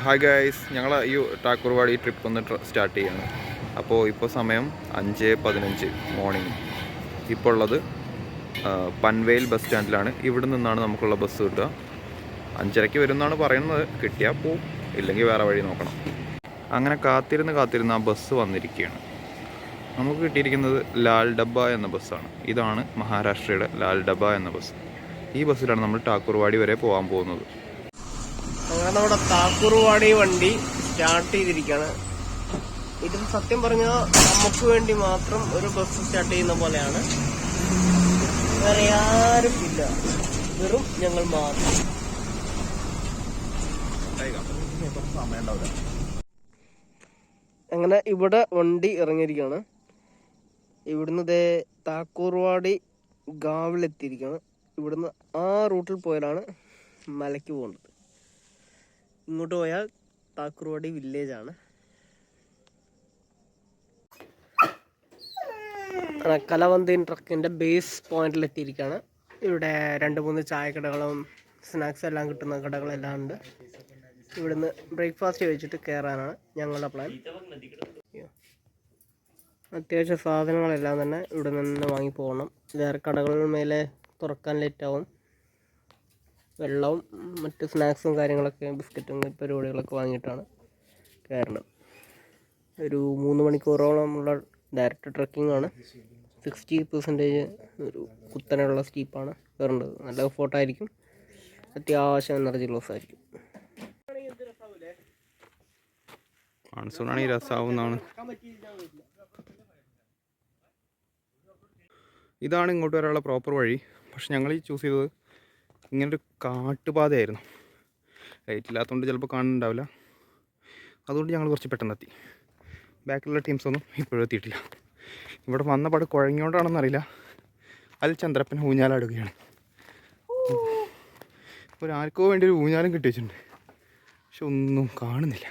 Hi guys, ഞങ്ങൾ ഈ ടാക്കൂർവാടി trip ഒന്ന് സ്റ്റാർട്ട് ചെയ്യാണ്. ഇപ്പോൾ സമയം 5:15 മോർണിംഗ്. ഇപ്പോൾ ഉള്ളത് പൻവേൽ ബസ് സ്റ്റാൻഡിലാണ്. ഇവിടെ നിന്നാണ് നമുക്കുള്ള ബസ് കിട്ടുക. 5:30 വരുമെന്നാണ് പറയുന്നത്. കിട്ടിയാൽ പോവും, ഇല്ലെങ്കിൽ വേറെ വഴി നോക്കണം. അങ്ങനെ കാത്തിരുന്ന് ആ ബസ് വന്നിരിക്കുകയാണ്. നമുക്ക് കിട്ടിയിരിക്കുന്നത് ലാൽ ഡബ്ബ എന്ന ബസ്സാണ്. ഇതാണ് മഹാരാഷ്ട്രയുടെ ലാൽ ഡബ്ബ എന്ന ബസ്. ഈ ബസ്സിലാണ് നമ്മൾ ടാക്കൂർവാടി വരെ പോകാൻ പോകുന്നത്. അങ്ങനെ നമ്മുടെ താക്കൂർവാടി വണ്ടി സ്റ്റാർട്ട് ചെയ്തിരിക്കുകയാണ്. ഇതിൽ സത്യം പറഞ്ഞാൽ നമുക്ക് വേണ്ടി മാത്രം ഒരു ബസ് സ്റ്റാർട്ട് ചെയ്യുന്ന പോലെയാണ്. വേറെ ആരും ഇല്ല, വെറും ഞങ്ങൾ മാത്രം. അങ്ങനെ ഇവിടെ വണ്ടി ഇറങ്ങിയിരിക്കുകയാണ്. ഇവിടുന്ന് ഇതേ താക്കൂർവാടി ഗാവിലെത്തിയിരിക്കുകയാണ്. ഇവിടുന്ന് ആ റൂട്ടിൽ പോയാലാണ് മലയ്ക്ക് പോകേണ്ടത്. ഇങ്ങോട്ട് പോയാൽ താക്കൂർവാടി വില്ലേജ് ആണ്. കലവന്തീൻ ട്രക്കിൻ്റെ ബേസ് പോയിന്റിൽ എത്തിയിരിക്കുകയാണ്. ഇവിടെ 2-3 ചായക്കടകളും സ്നാക്സ് എല്ലാം കിട്ടുന്ന കടകളെല്ലാം ഉണ്ട്. ഇവിടുന്ന് ബ്രേക്ക്ഫാസ്റ്റ് കഴിച്ചിട്ട് കയറാനാണ് ഞങ്ങളുടെ പ്ലാൻ. അത്യാവശ്യ സാധനങ്ങളെല്ലാം തന്നെ ഇവിടെ നിന്ന് വാങ്ങി പോകണം. വേറെ കടകളുടെ മേലെ തുറക്കാൻ ലേറ്റാവും. വെള്ളവും മറ്റ് സ്നാക്സും കാര്യങ്ങളൊക്കെ, ബിസ്ക്കറ്റും പരിപാടികളൊക്കെ വാങ്ങിയിട്ടാണ് കയറേണ്ടത്. ഒരു 3 മണിക്കൂറോളം ഉള്ള ഡയറക്റ്റ് ട്രക്കിംഗ് ആണ്. 60% ഒരു കുത്തനെയുള്ള സ്റ്റീപ്പാണ് കയറേണ്ടത്. നല്ല ഫോട്ടോ അത്യാവശ്യം എനർജി ലോസ് ആയിരിക്കും. മൺസൂണാണ് ഈ രസാവുന്നതാണ്. ഇതാണ് ഇങ്ങോട്ട് വരാനുള്ള പ്രോപ്പർ വഴി. പക്ഷെ ഞങ്ങൾ ഈ ചൂസ് ചെയ്തത് ഇങ്ങനൊരു കാട്ടുപാതയായിരുന്നു. ലൈറ്റ് ഇല്ലാത്തതുകൊണ്ട് ചിലപ്പോൾ കാണുന്നുണ്ടാവില്ല. അതുകൊണ്ട് ഞങ്ങൾ കുറച്ച് പെട്ടെന്ന് എത്തി. ബാക്കിലുള്ള ടീംസൊന്നും ഇപ്പോഴും എത്തിയിട്ടില്ല. ഇവിടെ വന്ന പാട് കുഴങ്ങിയോണ്ടാണെന്നറിയില്ല, അതിൽ ചന്ദ്രപ്പൻ ഊഞ്ഞാലാടുകയാണ്. ആർക്കോ വേണ്ടി ഒരു ഊഞ്ഞാലും കിട്ടി വെച്ചിട്ടുണ്ട്, പക്ഷെ ഒന്നും കാണുന്നില്ല.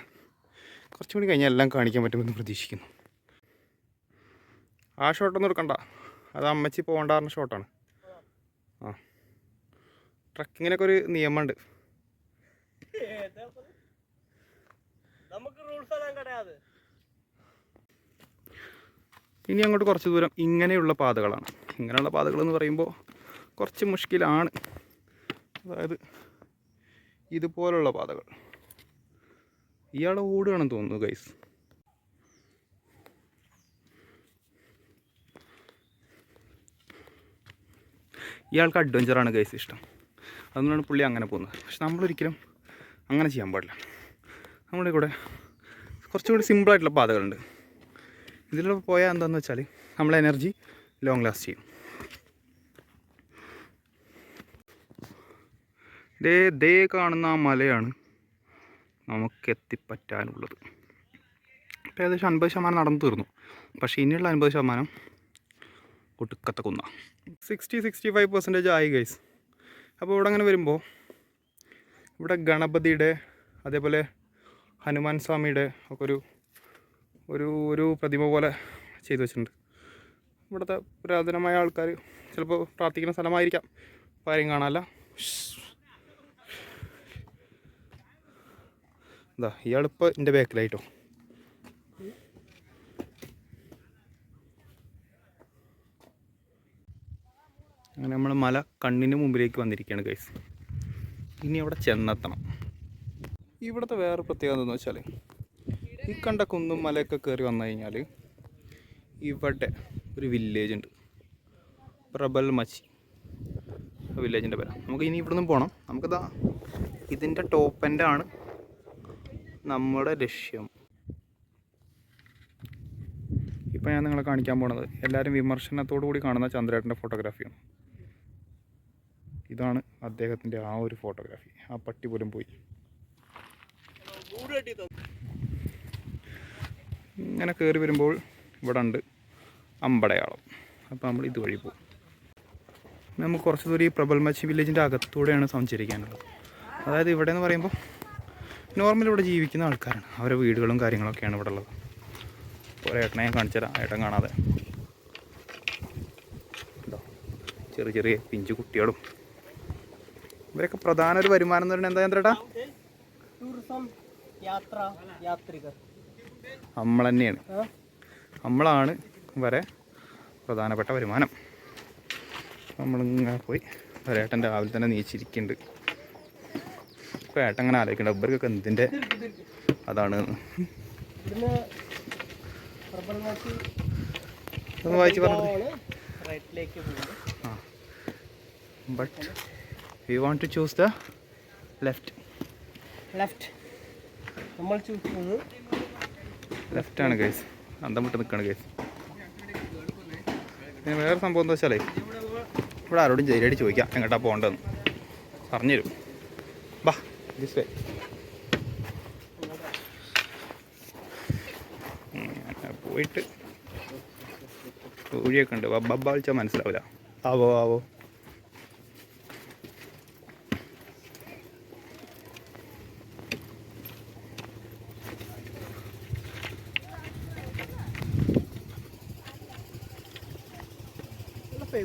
കുറച്ചും കൂടി കഴിഞ്ഞാൽ എല്ലാം കാണിക്കാൻ പറ്റുമെന്ന് പ്രതീക്ഷിക്കുന്നു. ആ ഷോട്ടൊന്നും എടുക്കണ്ട, അത് അമ്മച്ചി പോകണ്ടാറുന്ന ഷോട്ടാണ്. ആ, ട്രക്കിങ്ങിനൊക്കെ ഒരു നിയമമുണ്ട്. ഇനി അങ്ങോട്ട് കുറച്ച് ദൂരം ഇങ്ങനെയുള്ള പാതകളാണ്. ഇങ്ങനെയുള്ള പാതകൾ എന്ന് പറയുമ്പോൾ കുറച്ച് മുഷ്കിലാണ്. അതായത് ഇതുപോലുള്ള പാതകൾ. ഇയാൾ ഓടുകയാണെന്ന് തോന്നുന്നു ഗൈസ്. ഇയാൾക്ക് അഡ്വഞ്ചറാണ് ഗൈസ് ഇഷ്ടം. അതുകൊണ്ടാണ് പുള്ളി അങ്ങനെ പോകുന്നത്. പക്ഷെ നമ്മളൊരിക്കലും അങ്ങനെ ചെയ്യാൻ പാടില്ല. നമ്മുടെ കൂടെ കുറച്ചും കൂടി സിമ്പിളായിട്ടുള്ള പാതകളുണ്ട്. ഇതിലൂടെ പോയാൽ എന്താണെന്ന് വെച്ചാൽ നമ്മളെ എനർജി ലോങ് ലാസ്റ്റ് ചെയ്യും. ദേ കാണുന്ന ആ മലയാണ് നമുക്ക് എത്തിപ്പറ്റാനുള്ളത്. ഇപ്പോൾ ഏകദേശം 50% നടന്നു തീർന്നു. പക്ഷേ ഇനിയുള്ള 50% ഒടുക്കത്തെ കുന്ന. 60-65% ആയി ഗൈസ്. അപ്പോൾ ഇവിടെ അങ്ങനെ വരുമ്പോൾ ഇവിടെ ഗണപതിയുടെ അതേപോലെ ഹനുമാൻ സ്വാമിയുടെ ഒക്കെ ഒരു പ്രതിമ പോലെ ചെയ്തു വെച്ചിട്ടുണ്ട്. ഇവിടുത്തെ പുരാതനമായ ആൾക്കാർ ചിലപ്പോൾ പ്രാർത്ഥിക്കുന്ന സ്ഥലമായിരിക്കാം. ഇപ്പോൾ ആരും കാണാനല്ല. ഇതാ ഇയാളിപ്പോൾ എൻ്റെ ബാക്കിലായിട്ടോ. അങ്ങനെ നമ്മൾ മല കണ്ണിന് മുമ്പിലേക്ക് വന്നിരിക്കുകയാണ് ഗൈസ്. ഇനി അവിടെ ചെന്നെത്തണം. ഇവിടുത്തെ വേറെ പ്രത്യേകത എന്താണെന്ന് വെച്ചാൽ, ഈ കണ്ട കുന്നും മലയൊക്കെ കയറി വന്നു കഴിഞ്ഞാൽ ഇവിടെ ഒരു വില്ലേജ് ഉണ്ട്, പ്രബൽ മച്ചി വില്ലേജിൻ്റെ പേരാണ്. നമുക്ക് ഇനി ഇവിടെ നിന്ന് പോകണം. നമുക്കിതാ ഇതിൻ്റെ ടോപ്പ് എൻഡാണ് നമ്മുടെ ലക്ഷ്യം. ഇപ്പോൾ ഞാൻ നിങ്ങളെ കാണിക്കാൻ പോണത് എല്ലാവരും വിമർശനത്തോടു കൂടി കാണുന്ന ചന്ദ്രേട്ടൻ്റെ ഫോട്ടോഗ്രാഫിയാണ്. ഇതാണ് അദ്ദേഹത്തിൻ്റെ ആ ഒരു ഫോട്ടോഗ്രാഫി. ആ പട്ടി പോലും പോയി. ഇങ്ങനെ കയറി വരുമ്പോൾ ഇവിടെ ഉണ്ട് അമ്പടയാളം. അപ്പോൾ നമ്മൾ ഇതുവഴി പോകും. നമുക്ക് കുറച്ച് ദൂരം ഈ പ്രബൽമച്ചി വില്ലേജിൻ്റെ അകത്തൂടെയാണ് സഞ്ചരിക്കാനുള്ളത്. അതായത് ഇവിടെ എന്ന് പറയുമ്പോൾ നോർമൽ ഇവിടെ ജീവിക്കുന്ന ആൾക്കാരാണ്. അവരുടെ വീടുകളും കാര്യങ്ങളൊക്കെയാണ് ഇവിടെ ഉള്ളത്. ഒരു ഏട്ടനെ ഞാൻ കാണിച്ചു തരാം, ഏട്ടൻ കാണാതെ. ചെറിയ പിഞ്ചു കുട്ടികളും ഇവരൊക്കെ പ്രധാന ഒരു വരുമാനം എന്ന് പറയുന്നത് എന്താ ചന്ദ്രേട്ടാ? യാത്രികർ നമ്മൾ തന്നെയാണ്, നമ്മളാണ് വരെ പ്രധാനപ്പെട്ട വരുമാനം. നമ്മളിങ്ങനെ പോയി ഒരേട്ടൻ രാവിലെ തന്നെ നീച്ചിരിക്കുന്നുണ്ട്. ഇപ്പോൾ ഏട്ടൻ അങ്ങനെ ആലോചിക്കണ്ട ഇവർക്കൊക്കെ എന്തിൻ്റെ അതാണ് ഒന്ന് വായിച്ച് പറഞ്ഞു. ആ but we want to choose the left. നമ്മൾ ചൂസ് ചെയ്യുന്നത് ലെഫ്റ്റാണ് ഗൈസ്. അന്തം വിട്ട് നിൽക്കുകയാണ് ഗൈസ്. പിന്നെ വേറെ സംഭവം എന്താ വെച്ചാലേ ഇവിടെ ആരോടും ജയിലടി ചോദിക്കാം എങ്ങോട്ടാ പോകേണ്ടതെന്ന് പറഞ്ഞുതരും. ബാ ദിസ് വേ. പോയിട്ട് ഊഴിയൊക്കെ ഉണ്ട്. ബബ്ബ വിളിച്ചാൽ മനസ്സിലാവില്ല. ആവോ ആവോ.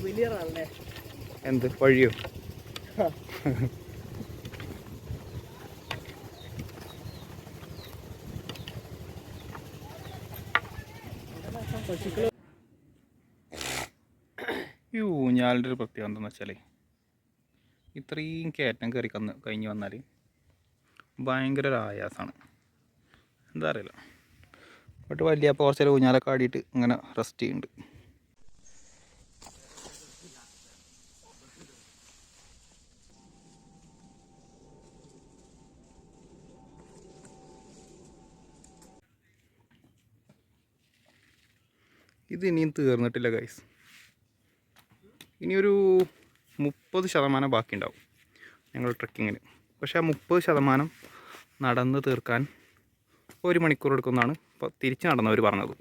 വലിയറാണല്ലേ എന്ത് വഴിയോ? ഈ ഊഞ്ഞാലിൻ്റെ ഒരു പ്രത്യേകത എന്താണെന്ന് വെച്ചാൽ ഇത്രയും കയറ്റം കയറി കഴിഞ്ഞ് വന്നാൽ ഭയങ്കര ഒരു ആയാസമാണ്. എന്താ അറിയില്ല. ബട്ട് വലിയ അപ്പോൾ കുറച്ച് നേരം ഊഞ്ഞാലൊക്കെ ആടിയിട്ട് ഇങ്ങനെ റെസ്റ്റ് ചെയ്യുന്നുണ്ട്. ഇത് ഇനിയും തീർന്നിട്ടില്ല ഗൈസ്. ഇനിയൊരു 30% ബാക്കിയുണ്ടാവും ഞങ്ങൾ ട്രെക്കിങ്ങിന്. പക്ഷേ ആ 30% നടന്ന് തീർക്കാൻ 1 മണിക്കൂർ എടുക്കുമെന്നാണ് ഇപ്പോൾ തിരിച്ച് നടന്നവർ പറഞ്ഞത്.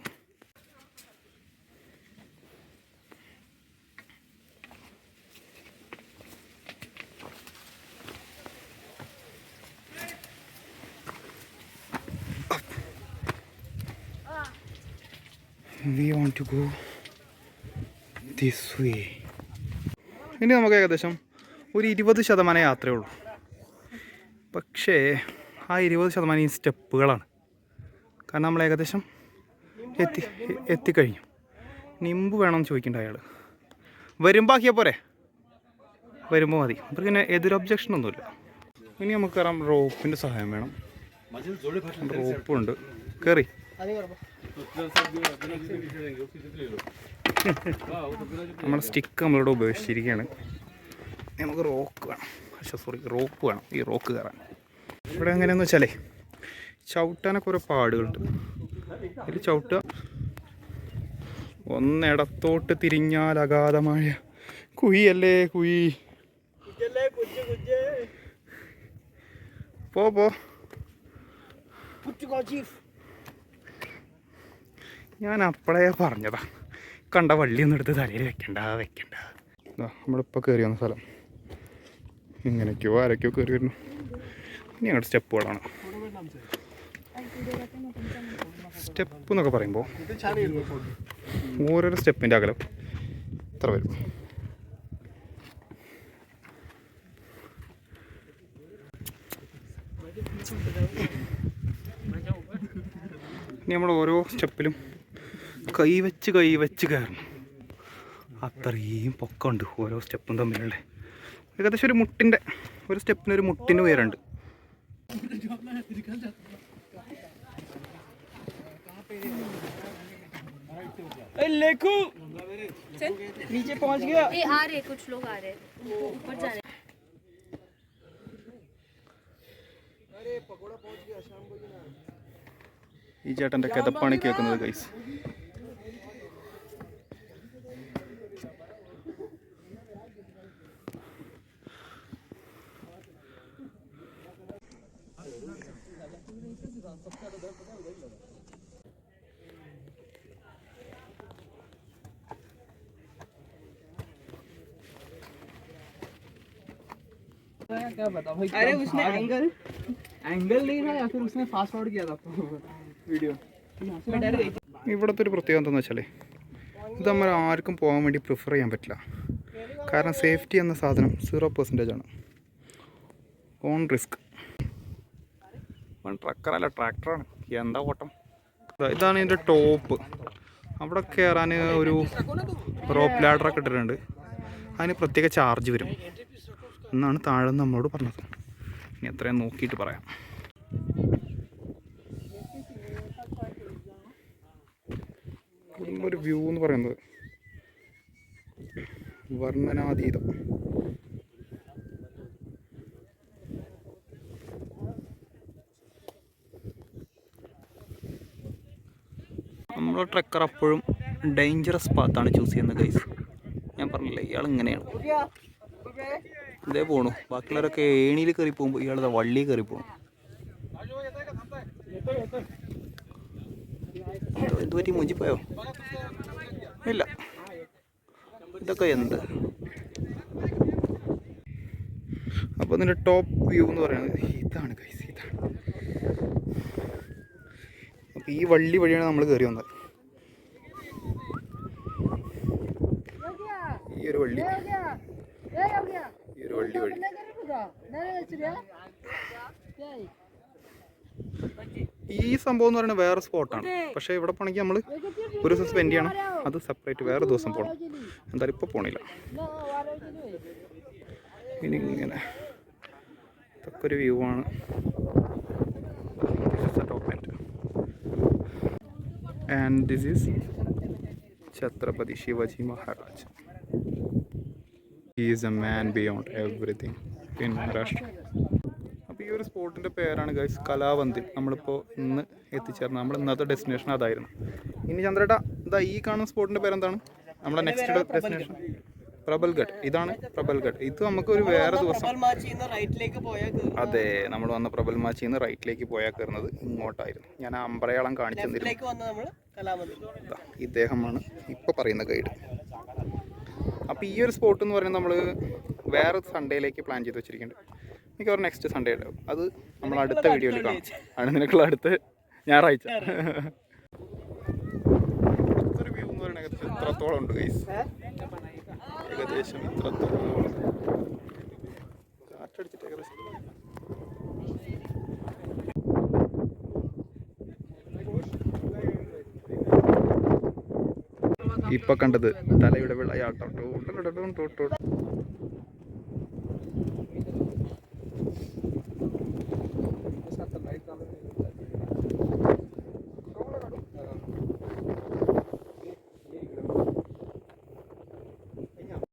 We want to go this way. ഇനി നമുക്ക് ഏകദേശം ഒരു 20% യാത്രയുള്ളൂ. പക്ഷേ ആ 20% ഈ സ്റ്റെപ്പുകളാണ്. കാരണം നമ്മൾ ഏകദേശം എത്തിക്കഴിഞ്ഞു. നിമ്പ് വേണമെന്ന് ചോദിക്കണ്ട അയാൾ. വരുമ്പോൾ ആക്കിയാൽ പോരെ, വരുമ്പോൾ മതി. അവർക്ക് പിന്നെ എതിർ ഒബ്ജക്ഷനൊന്നുമില്ല. ഇനി നമുക്ക് കയറാം. റോപ്പിൻ്റെ സഹായം വേണം. റോപ്പുണ്ട്, കയറി. നമ്മുടെ സ്റ്റിക്ക് നമ്മളിവിടെ ഉപയോഗിച്ചിരിക്കുകയാണ്. നമുക്ക് റോപ്പ് വേണം. ഈ റോക്ക് കയറാൻ ഇവിടെ എങ്ങനെയാണെന്ന് വെച്ചാലേ ചവിട്ടാനൊക്കെ ഓരോ പാടുകളുണ്ട്. ഇതിൽ ചവിട്ടുക, ഒന്നിടത്തോട്ട് തിരിഞ്ഞാൽ അഗാധമായ കുഴിയല്ലേ കുഴി. പോ ഞാൻ അപ്പോഴേ പറഞ്ഞതാ, കണ്ട വള്ളിയൊന്നും എടുത്ത് തലയിൽ വെക്കണ്ട. നമ്മളിപ്പോൾ കയറി വന്ന സ്ഥലം ഇങ്ങനെയൊക്കെയോ ആരൊക്കെയോ കയറി വരുന്നു. ഇനി അങ്ങോട്ട് സ്റ്റെപ്പുകളാണ്. സ്റ്റെപ്പ് എന്നൊക്കെ പറയുമ്പോൾ ഓരോരോ സ്റ്റെപ്പിൻ്റെ അകലം ഇത്ര വരും. ഇനി നമ്മൾ ഓരോ സ്റ്റെപ്പിലും കൈവച്ച് കയറണം. അത്രയും പൊക്കമുണ്ട് ഓരോ സ്റ്റെപ്പും തമ്മിലുള്ള. ഏകദേശം ഒരു സ്റ്റെപ്പിന് ഒരു മുട്ടിന് ഉയരമുണ്ട്. नीचे पहुंच गया। आ रहे कुछ लोग आ रहे ऊपर जा रहे। ഈ ചേട്ടൻ്റെ കിതപ്പാണ് കേൾക്കുന്നത് ഗൈസ്. क्या बता भाई, अरे उसने एंगल नहीं था या फिर उसने फास्ट फॉरवर्ड किया था वीडियो। ഇവിടുത്തെ ഒരു പ്രത്യേകത എന്താണെന്ന് വെച്ചാൽ ഇത് നമ്മൾ ആർക്കും പോകാൻ വേണ്ടി പ്രിഫർ ചെയ്യാൻ പറ്റില്ല. കാരണം സേഫ്റ്റി എന്ന സാധനം 0% ആണ്. Own risk. ട്രക്കറല്ല, ട്രാക്ടറാണ്. എന്താ ഓട്ടം! ഇതാണ് ഇതിൻ്റെ ടോപ്പ്. അവിടെ കയറാൻ ഒരു റോപ്പ് ലാഡറൊക്കെ ഇട്ടിട്ടുണ്ട്. അതിന് പ്രത്യേക ചാർജ് വരും എന്നാണ് താഴെ നമ്മളോട് പറഞ്ഞത്. ഇനി എത്രയും നോക്കിയിട്ട് പറയാം. ഒരു വ്യൂ എന്ന് പറയുന്നത് വർണ്ണനാതീതം. നമ്മളെ ട്രക്കർ അപ്പോഴും ഡേഞ്ചറസ് പാത്താണ് ചൂസ് ചെയ്യുന്നത് ഗൈസ്. ഞാൻ പറഞ്ഞില്ലേ, ഇയാൾ ഇങ്ങനെയാണ്. ഇതേ പോണു. ബാക്കിയുള്ളവരൊക്കെ ഏണിയിൽ കയറി പോകുമ്പോൾ ഇയാൾ വള്ളിയിൽ കയറി പോകും. എന്തുപറ്റി, മുഞ്ചിപ്പോയോ? ഇല്ല. ഇതൊക്കെ എന്ത്? അപ്പോൾ ഇതിൻ്റെ ടോപ്പ് വ്യൂ എന്ന് പറയുന്നത് ഇതാണ് ഗൈസ്, ഇതാണ്. അപ്പോൾ ഈ വള്ളി വഴിയാണ് നമ്മൾ കയറി വന്നത്. ഈ ഒരു വള്ളി വഴി. ഈ സംഭവം എന്ന് പറയുന്നത് വേറെ സ്പോട്ടാണ്. പക്ഷേ ഇവിടെ പോകണമെങ്കിൽ നമ്മൾ ഒരു ദിവസം സ്പെൻഡ് ചെയ്യണം. അത് സെപ്പറേറ്റ് വേറെ ദിവസം പോകണം. എന്തായാലും ഇപ്പോൾ പോകണില്ല. ഇനി ഇങ്ങനെ ഇതൊക്കെ ഒരു വ്യൂ ആണ്. Top end. And this is Chhatrapati Shivaji Maharaj. He is a man beyond everything in Maharashtra. അപ്പോൾ ഈ ഒരു സ്പോട്ടിൻ്റെ പേരാണ് ഗൈസ് കലാവന്തിൽ. നമ്മളിപ്പോൾ ഇന്ന് എത്തിച്ചേർന്നത്, നമ്മൾ ഇന്നത്തെ ഡെസ്റ്റിനേഷൻ അതായിരുന്നു. ഇനി ചന്ദ്രേട്ടാ, ഇതാ ഈ കാണുന്ന സ്പോട്ടിൻ്റെ പേരെന്താണ്? നമ്മുടെ നെക്സ്റ്റ് ഡെസ്റ്റിനേഷൻ പ്രബൽഗഡ്. ഇതാണ് പ്രബൽഗഡ്. ഇത് നമുക്കൊരു വേറെ ദിവസം. അതെ, നമ്മൾ വന്ന പ്രബൽമാച്ചിൽ നിന്ന് റൈറ്റിലേക്ക് പോയാൽ കയറുന്നത് ഇങ്ങോട്ടായിരുന്നു. ഞാൻ അമ്പറയാളം കാണിച്ചു തന്നിരുന്നു. ഇദ്ദേഹമാണ് ഇപ്പോൾ പറയുന്ന ഗൈഡ്. അപ്പോൾ ഈ ഒരു സ്പോട്ട് എന്ന് പറയുന്നത് നമ്മൾ വേറെ സൺഡേയിലേക്ക് പ്ലാൻ ചെയ്ത് വെച്ചിരിക്കുന്നുണ്ട്. മിക്കവാറും നെക്സ്റ്റ് സൺഡേ ഉണ്ടാവും. അത് നമ്മൾ അടുത്ത വീഡിയോയിൽ കാണാം. ആണ് നിനക്കുള്ള അടുത്ത ഞായറാഴ്ച. ഒരു വ്യൂ എന്ന് പറയുന്നത് ഏകദേശം ഇത്രത്തോളം ഉണ്ട് ഗൈസ്. ഏകദേശം ഇത്രത്തോളം കാറ്റടിച്ചിട്ട് ഏകദേശം. ഇപ്പൊ കണ്ടത് തലയുടെ വിളയാട്ടം.